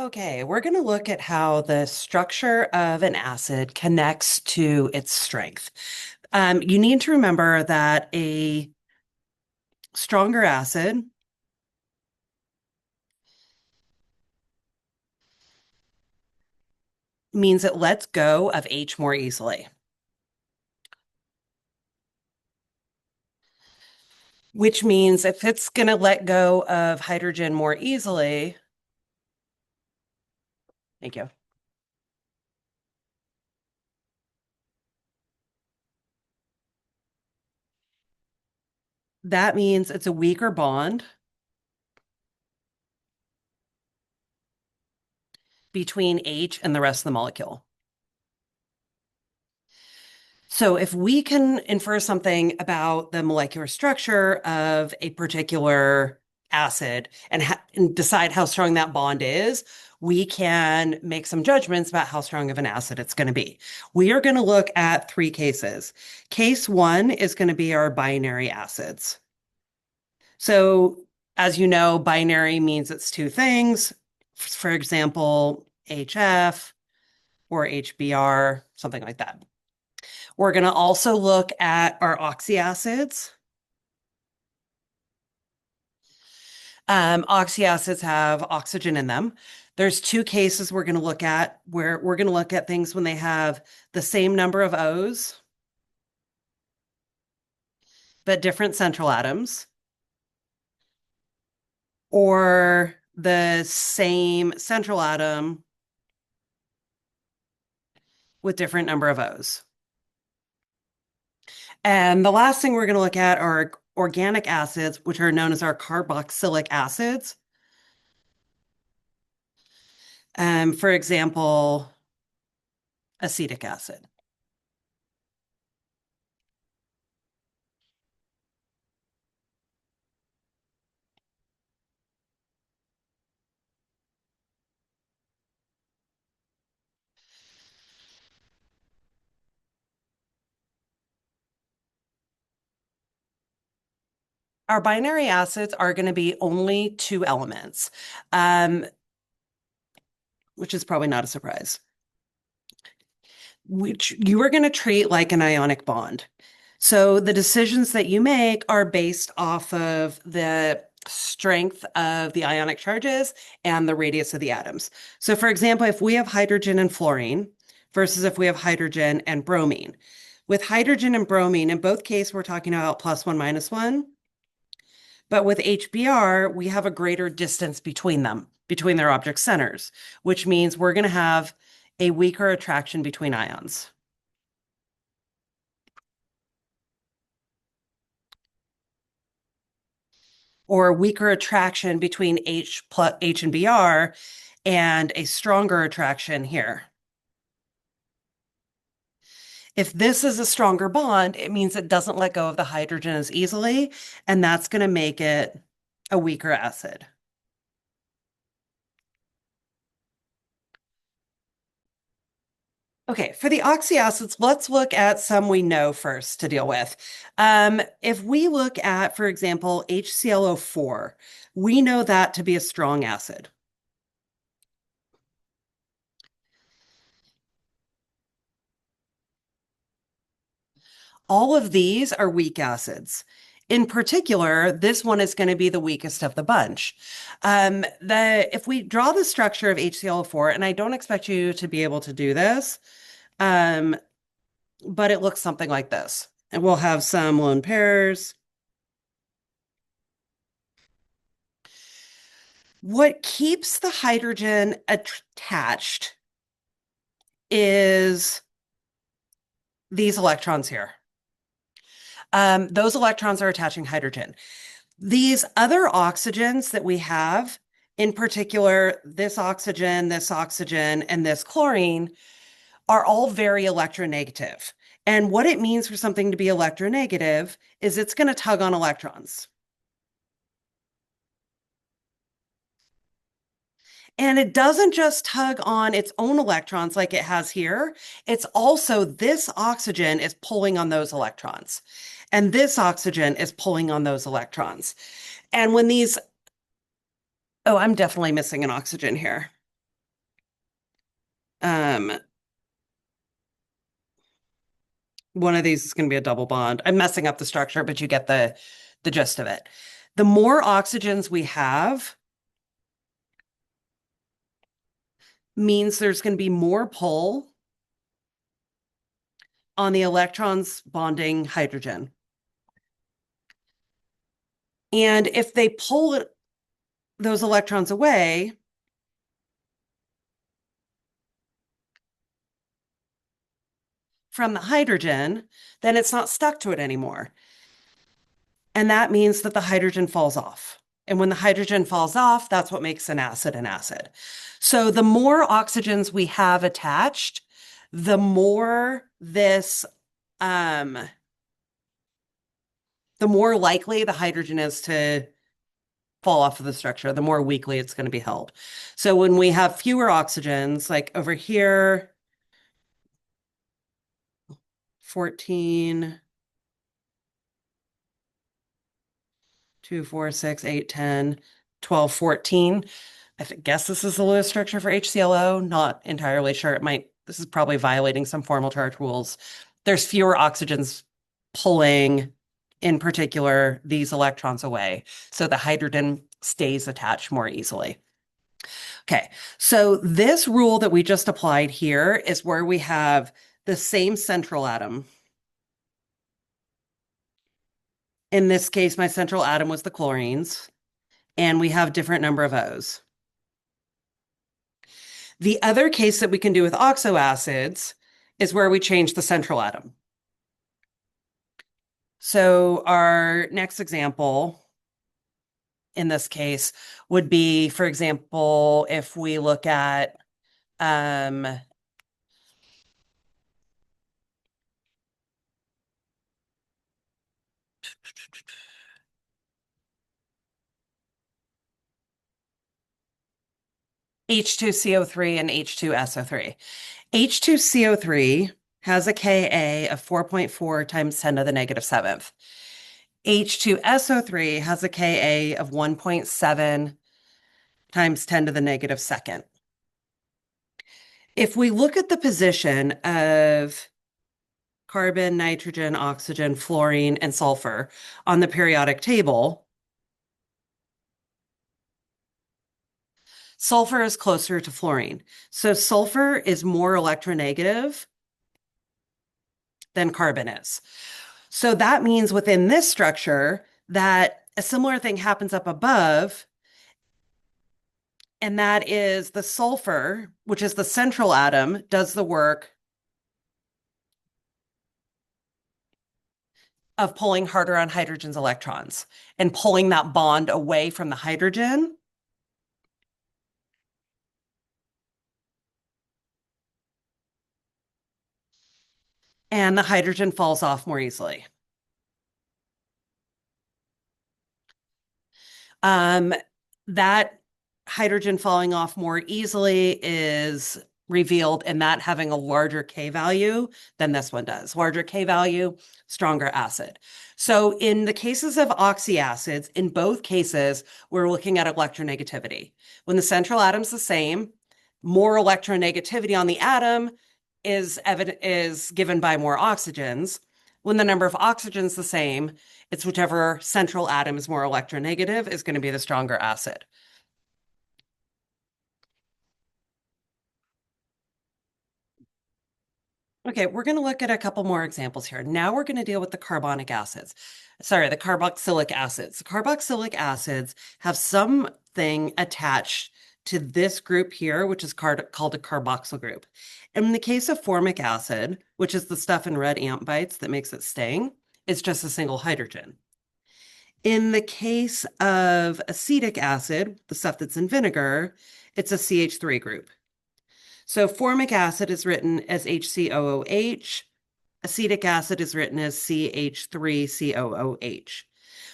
Okay, we're going to look at how the structure of an acid connects to its strength. You need to remember that a stronger acid means it lets go of H more easily, which means if it's going to let go of hydrogen more easily, thank you, that means it's a weaker bond between H and the rest of the molecule. So if we can infer something about the molecular structure of a particular acid and decide how strong that bond is, we can make some judgments about how strong of an acid it's going to be. We are going to look at three cases. Case one is going to be our binary acids. So as you know, binary means it's two things. For example, HF or HBr, something like that. We're going to also look at our oxyacids. Oxyacids have oxygen in them. There's two cases we're going to look at where we're going to look at things when they have the same number of O's, but different central atoms, or the same central atom with different number of O's. And the last thing we're going to look at are organic acids, which are known as our carboxylic acids. For example, acetic acid. Our binary acids are going to be only two elements, which is probably not a surprise, which you are going to treat like an ionic bond. So the decisions that you make are based off of the strength of the ionic charges and the radius of the atoms. So for example, if we have hydrogen and fluorine versus if we have hydrogen and bromine. With hydrogen and bromine, in both cases, we're talking about +1, -1. But with HBr, we have a greater distance between them, between their object centers, which means we're going to have a weaker attraction between ions. Or a weaker attraction between H and Br and a stronger attraction here. If this is a stronger bond, it means it doesn't let go of the hydrogen as easily, and that's going to make it a weaker acid. Okay, for the oxyacids, let's look at some we know first to deal with. If we look at, for example, HClO4, we know that to be a strong acid. All of these are weak acids. In particular, this one is going to be the weakest of the bunch. If we draw the structure of HClO4, and I don't expect you to be able to do this, um, but it looks something like this. And we'll have some lone pairs. What keeps the hydrogen attached is these electrons here. Those electrons are attaching hydrogen. These other oxygens that we have, in particular, this oxygen, and this chlorine, are all very electronegative. And what it means for something to be electronegative is it's going to tug on electrons. And it doesn't just tug on its own electrons like it has here. It's also this oxygen is pulling on those electrons. And this oxygen is pulling on those electrons. And when these, oh, I'm definitely missing an oxygen here. Um, one of these is going to be a double bond. I'm messing up the structure, but you get the gist of it. The more oxygens we have means there's going to be more pull on the electrons bonding hydrogen. And if they pull those electrons away, from the hydrogen, then it's not stuck to it anymore. And that means that the hydrogen falls off. And when the hydrogen falls off, that's what makes an acid an acid. So the more oxygens we have attached, the more this, the more likely the hydrogen is to fall off of the structure, the more weakly it's going to be held. So when we have fewer oxygens, like over here, 14, 2, 4, 6, 8, 10, 12, 14. I guess this is the Lewis structure for HClO. Not entirely sure. This is probably violating some formal charge rules. There's fewer oxygens pulling, in particular, these electrons away. So the hydrogen stays attached more easily. Okay, so this rule that we just applied here is where we have the same central atom. In this case, my central atom was the chlorines, and we have different number of O's. The other case that we can do with oxoacids is where we change the central atom. So our next example in this case would be, for example, if we look at H2CO3 and H2SO3. H2CO3 has a Ka of 4.4 times 10 to the negative seventh. H2SO3 has a Ka of 1.7 times 10 to the negative second. If we look at the position of carbon, nitrogen, oxygen, fluorine, and sulfur on the periodic table, sulfur is closer to fluorine. So sulfur is more electronegative than carbon is. So that means within this structure that a similar thing happens up above, and that is the sulfur, which is the central atom, does the work of pulling harder on hydrogen's electrons and pulling that bond away from the hydrogen. And the hydrogen falls off more easily. That hydrogen falling off more easily is revealed in that having a larger K value than this one does. Larger K value, stronger acid. So in the cases of oxyacids, in both cases, we're looking at electronegativity. When the central atom's the same, more electronegativity on the atom is given by more oxygens. When the number of oxygens the same, it's whichever central atom is more electronegative is going to be the stronger acid. Okay, we're going to look at a couple more examples here. Now we're going to deal with the carbonic acids. Sorry, the carboxylic acids. The carboxylic acids have something attached to this group here, which is called a carboxyl group. And in the case of formic acid, which is the stuff in red ant bites that makes it sting, it's just a single hydrogen. In the case of acetic acid, the stuff that's in vinegar, it's a CH3 group. So formic acid is written as HCOOH. Acetic acid is written as CH3COOH.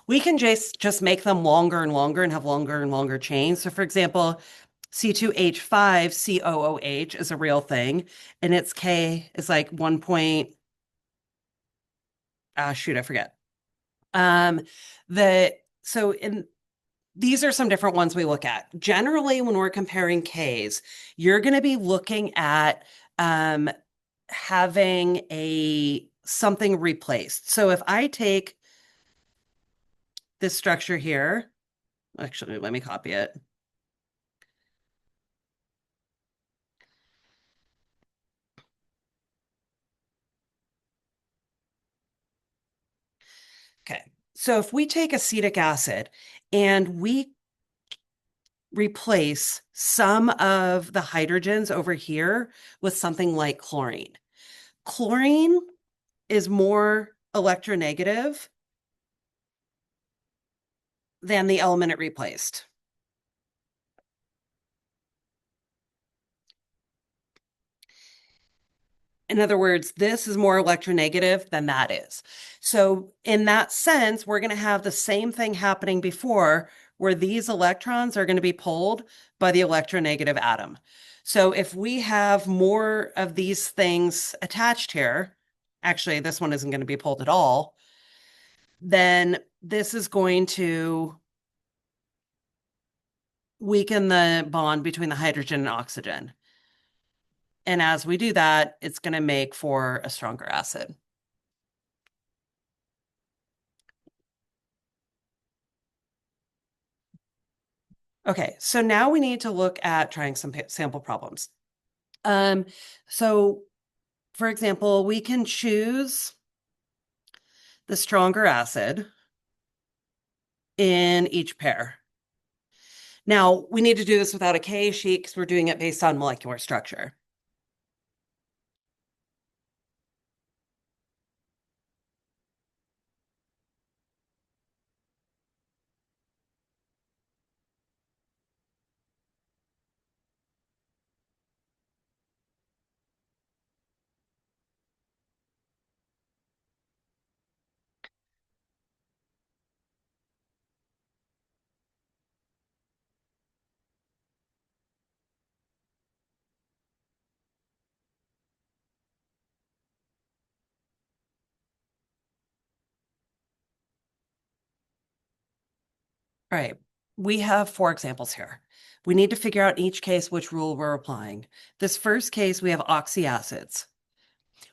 We can just make them longer and longer and have longer and longer chains. So for example, C2H5COOH is a real thing, and its K is like 1 point, shoot, I forget. So in these are some different ones we look at. Generally, when we're comparing Ks, you're going to be looking at um, having a something replaced. So if I take this structure here, actually, let me copy it. Okay. So if we take acetic acid and we replace some of the hydrogens over here with something like chlorine. Chlorine is more electronegative than the element it replaced. In other words, this is more electronegative than that is. So in that sense, we're going to have the same thing happening before where these electrons are going to be pulled by the electronegative atom. So if we have more of these things attached here, actually, this one isn't going to be pulled at all, then this is going to weaken the bond between the hydrogen and oxygen. And as we do that, it's going to make for a stronger acid. Okay, so now we need to look at trying some sample problems. Um, so for example, we can choose the stronger acid in each pair. Now, we need to do this without a K sheet because we're doing it based on molecular structure. All right, we have 4 examples here. We need to figure out in each case which rule we're applying. This first case, we have oxyacids.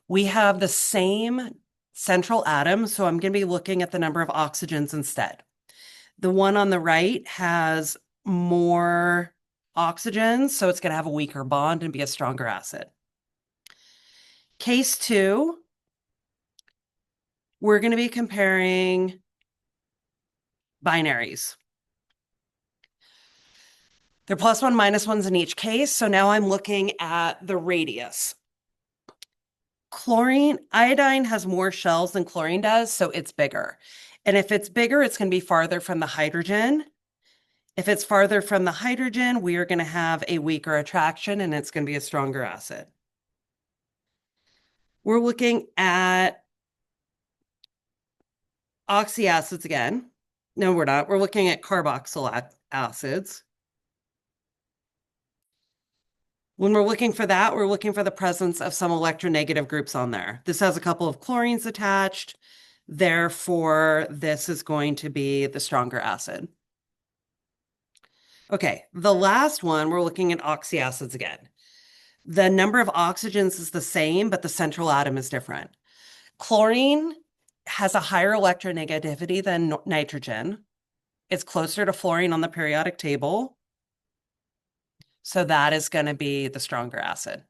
We have the same central atom, so I'm going to be looking at the number of oxygens instead. The one on the right has more oxygens, so it's going to have a weaker bond and be a stronger acid. Case 2, we're going to be comparing binaries. They're +1, -1s in each case, so now I'm looking at the radius. Iodine has more shells than chlorine does, so it's bigger. And if it's bigger, it's going to be farther from the hydrogen. If it's farther from the hydrogen, we are going to have a weaker attraction and it's going to be a stronger acid. We're looking at oxyacids again. No, we're not. We're looking at carboxyl acids. When we're looking for that, we're looking for the presence of some electronegative groups on there. This has a couple of chlorines attached. Therefore, this is going to be the stronger acid. Okay, the last one, we're looking at oxyacids again. The number of oxygens is the same, but the central atom is different. Chlorine has a higher electronegativity than nitrogen. It's closer to fluorine on the periodic table. So that is going to be the stronger acid.